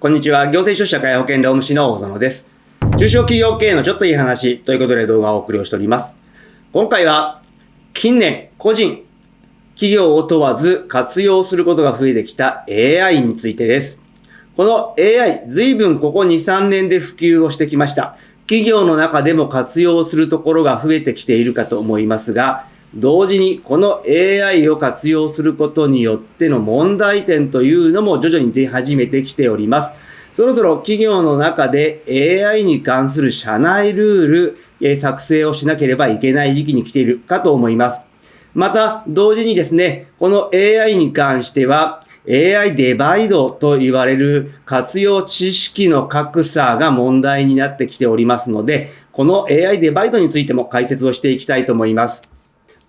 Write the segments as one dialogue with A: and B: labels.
A: こんにちは。行政書士社会保険労務士の大園です。中小企業経営のちょっといい話ということで動画をお送りをしております。今回は近年個人、企業を問わず活用することが増えてきた AI についてです。この AI、随分ここ2、3年で普及をしてきました。企業の中でも活用するところが増えてきているかと思いますが、同時にこの AI を活用することによっての問題点というのも徐々に出始めてきております。そろそろ企業の中で AI に関する社内ルール、作成をしなければいけない時期に来ているかと思います。また同時にですね、この AI に関しては AI デバイドと言われる活用知識の格差が問題になってきておりますので、この AI デバイドについても解説をしていきたいと思います。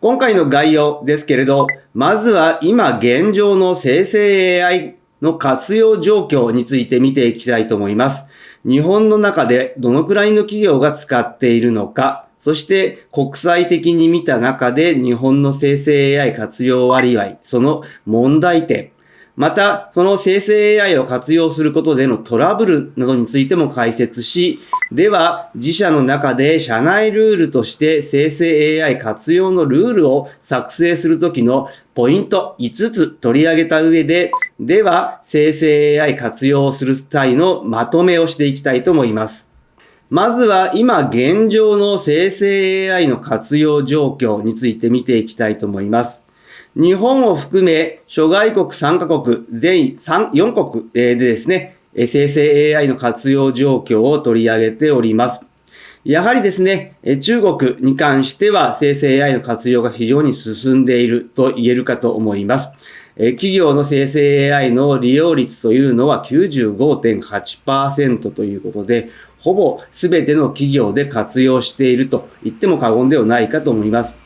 A: 今回の概要ですけれど、まずは今現状の生成 AI の活用状況について見ていきたいと思います。日本の中でどのくらいの企業が使っているのか、そして国際的に見た中で日本の生成 AI 活用割合、その問題点、またその生成 AI を活用することでのトラブルなどについても解説し、では自社の中で社内ルールとして生成 AI 活用のルールを作成するときのポイント5つ取り上げた上で、では生成 AI 活用する際のまとめをしていきたいと思います。まずは今現状の生成 AI の活用状況について見ていきたいと思います。日本を含め諸外国3カ国、全4国でですね、生成 AI の活用状況を取り上げております。やはりですね、中国に関しては生成 AI の活用が非常に進んでいると言えるかと思います。企業の生成 AI の利用率というのは 95.8% ということで、ほぼ全ての企業で活用していると言っても過言ではないかと思います。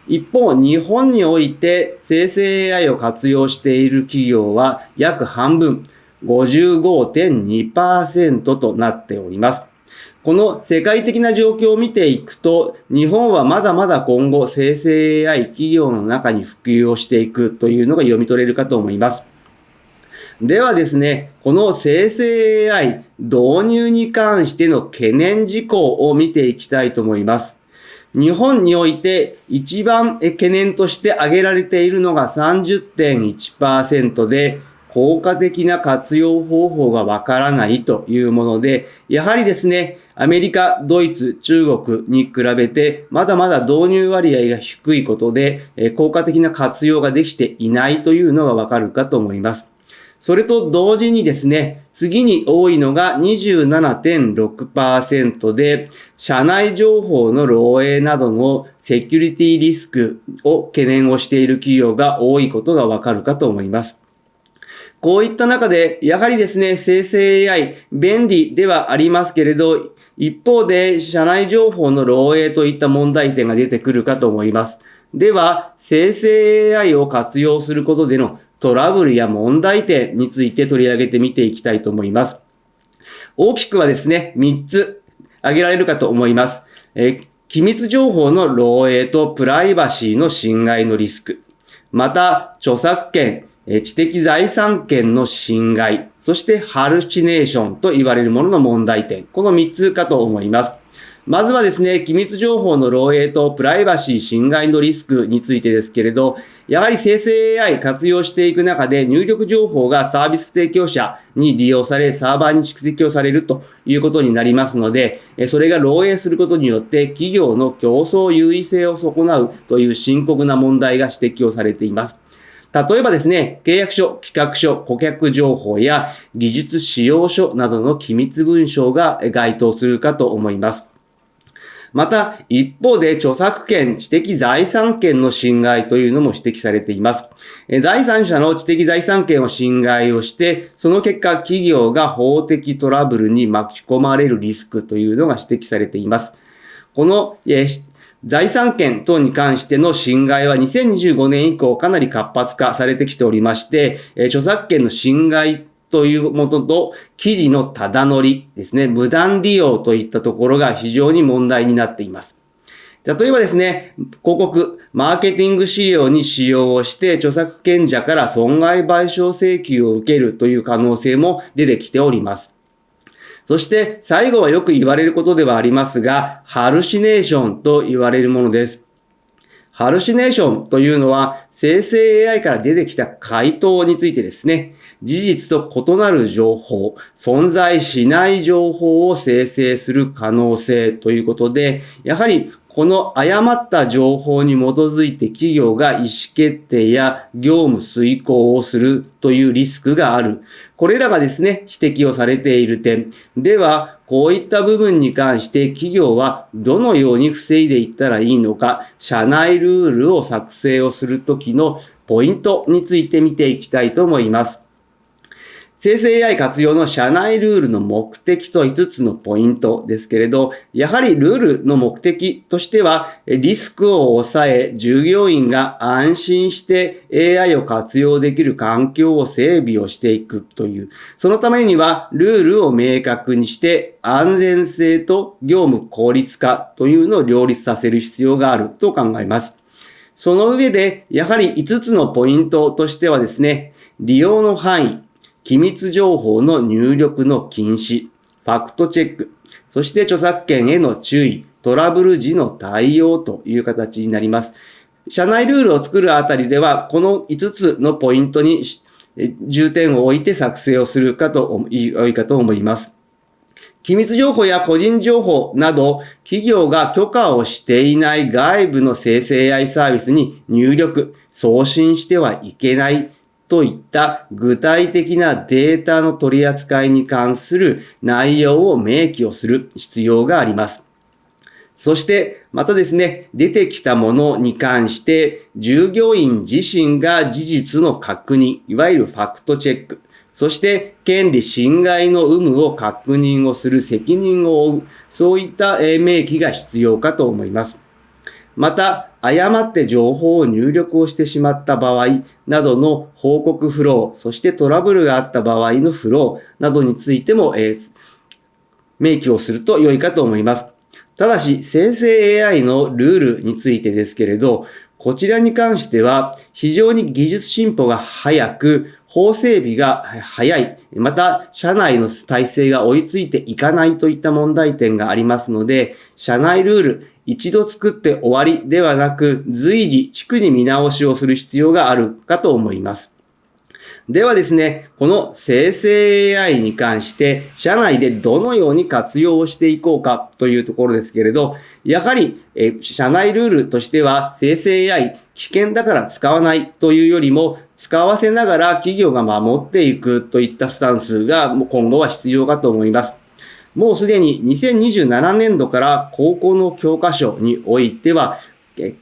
A: 一方、日本において生成 AI を活用している企業は約半分、55.2% となっております。この世界的な状況を見ていくと、日本はまだまだ今後生成 AI 企業の中に普及をしていくというのが読み取れるかと思います。ではですね、この生成 AI 導入に関しての懸念事項を見ていきたいと思います。日本において一番懸念として挙げられているのが 30.1% で、効果的な活用方法がわからないというもので、やはりですね、アメリカ、ドイツ、中国に比べてまだまだ導入割合が低いことで、効果的な活用ができていないというのがわかるかと思います。それと同時にですね、次に多いのが 27.6% で、社内情報の漏洩などのセキュリティリスクを懸念をしている企業が多いことがわかるかと思います。こういった中で、やはりですね、生成 AI、便利ではありますけれど、一方で社内情報の漏洩といった問題点が出てくるかと思います。では、生成 AI を活用することでのトラブルや問題点について取り上げてみていきたいと思います。大きくはですね、3つ挙げられるかと思います。機密情報の漏洩とプライバシーの侵害のリスク。また、著作権、知的財産権の侵害。そしてハルシネーションと言われるものの問題点。この3つかと思います。まずはですね、機密情報の漏洩とプライバシー侵害のリスクについてですけれど、やはり生成 AI 活用していく中で入力情報がサービス提供者に利用され、サーバーに蓄積をされるということになりますので、それが漏洩することによって企業の競争優位性を損なうという深刻な問題が指摘をされています。例えばですね、契約書、企画書、顧客情報や技術使用書などの機密文書が該当するかと思います。また、一方で著作権、知的財産権の侵害というのも指摘されています。第三者の知的財産権を侵害をして、その結果企業が法的トラブルに巻き込まれるリスクというのが指摘されています。この、財産権等に関しての侵害は2025年以降かなり活発化されてきておりまして、著作権の侵害というものと記事のただ乗りですね、無断利用といったところが非常に問題になっています。例えばですね、広告、マーケティング資料に使用をして著作権者から損害賠償請求を受けるという可能性も出てきております。そして最後はよく言われることではありますが、ハルシネーションと言われるものです。ハルシネーションというのは生成 AI から出てきた回答についてですね、事実と異なる情報、存在しない情報を生成する可能性ということで、やはりこの誤った情報に基づいて企業が意思決定や業務遂行をするというリスクがある。これらがですね、指摘をされている点。では、こういった部分に関して企業はどのように防いでいったらいいのか、社内ルールを作成をするときのポイントについて見ていきたいと思います。生成 AI 活用の社内ルールの目的と5つのポイントですけれど、やはりルールの目的としては、リスクを抑え、従業員が安心して AI を活用できる環境を整備をしていくという、そのためにはルールを明確にして安全性と業務効率化というのを両立させる必要があると考えます。その上で、やはり5つのポイントとしてはですね、利用の範囲、機密情報の入力の禁止、ファクトチェック、そして著作権への注意、トラブル時の対応という形になります。社内ルールを作るあたりでは、この5つのポイントに重点を置いて作成をするかと良いかと思います。機密情報や個人情報など、企業が許可をしていない外部の生成 AI サービスに入力、送信してはいけないといった具体的なデータの取り扱いに関する内容を明記をする必要があります。そして、またですね、出てきたものに関して、従業員自身が事実の確認、いわゆるファクトチェック、そして権利侵害の有無を確認をする責任を負う、そういった明記が必要かと思います。また、誤って情報を入力をしてしまった場合などの報告フロー、そしてトラブルがあった場合のフローなどについても、明記をすると良いかと思います。ただし、生成 AI のルールについてですけれど、こちらに関しては非常に技術進歩が早く、法整備が早い、また社内の体制が追いついていかないといった問題点がありますので、社内ルール一度作って終わりではなく、随時逐次見直しをする必要があるかと思います。ではですね、この生成 AI に関して社内でどのように活用をしていこうかというところですけれど、やはり社内ルールとしては生成 AI 危険だから使わないというよりも、使わせながら企業が守っていくといったスタンスが今後は必要かと思います。もうすでに2027年度から高校の教科書においては、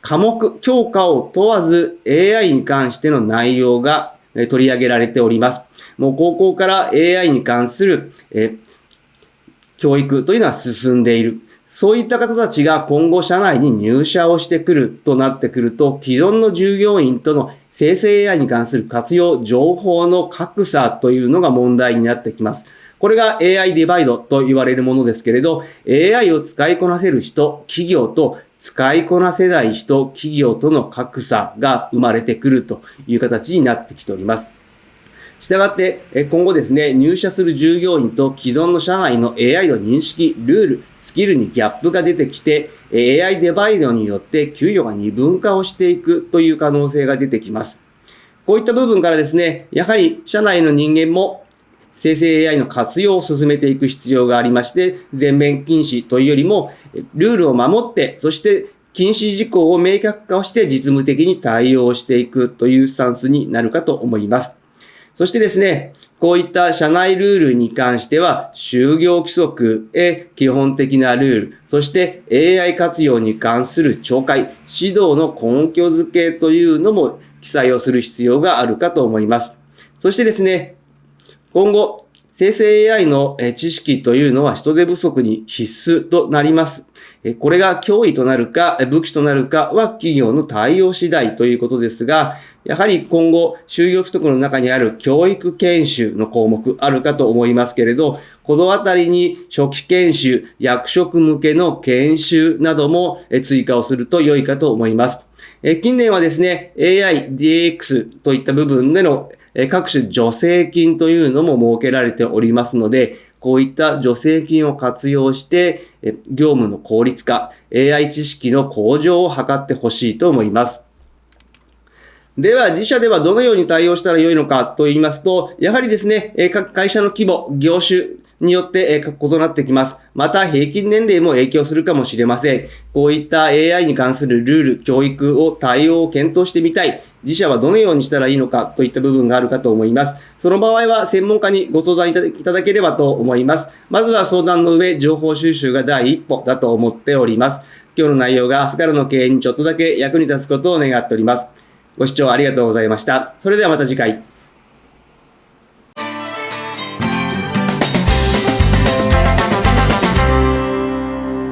A: 科目、教科を問わず AI に関しての内容が取り上げられております。もう高校から AI に関する教育というのは進んでいる。そういった方たちが今後社内に入社をしてくるとなってくると、既存の従業員との生成 AI に関する活用、情報の格差というのが問題になってきます。これが AI デバイドと言われるものですけれど、AI を使いこなせる人、企業と使いこなせない人、企業との格差が生まれてくるという形になってきております。したがって、今後ですね、入社する従業員と既存の社内の AI の認識、ルール、スキルにギャップが出てきて、AI デバイドによって給与が二分化をしていくという可能性が出てきます。こういった部分からですね、やはり社内の人間も生成 AI の活用を進めていく必要がありまして、全面禁止というよりも、ルールを守って、そして禁止事項を明確化をして実務的に対応していくというスタンスになるかと思います。そしてですね、こういった社内ルールに関しては、就業規則へ基本的なルール、そして AI 活用に関する懲戒、指導の根拠付けというのも記載をする必要があるかと思います。そしてですね、今後、生成 AI の知識というのは人手不足に必須となります。これが脅威となるか武器となるかは企業の対応次第ということですが、やはり今後就業規則の中にある教育研修の項目あるかと思いますけれど、このあたりに初期研修、役職向けの研修なども追加をすると良いかと思います。近年はですね、AI、DX といった部分での各種助成金というのも設けられておりますので、こういった助成金を活用して、業務の効率化、AI 知識の向上を図ってほしいと思います。では、自社ではどのように対応したらよいのかと言いますと、やはりですね、各会社の規模、業種によって異なってきます。また、平均年齢も影響するかもしれません。こういった AI に関するルール、教育を対応を検討してみたい。自社はどのようにしたらいいのかといった部分があるかと思います。その場合は専門家にご相談いただければと思います。まずは相談の上、情報収集が第一歩だと思っております。今日の内容が明日からの経営にちょっとだけ役に立つことを願っております。ご視聴ありがとうございました。それではまた次回。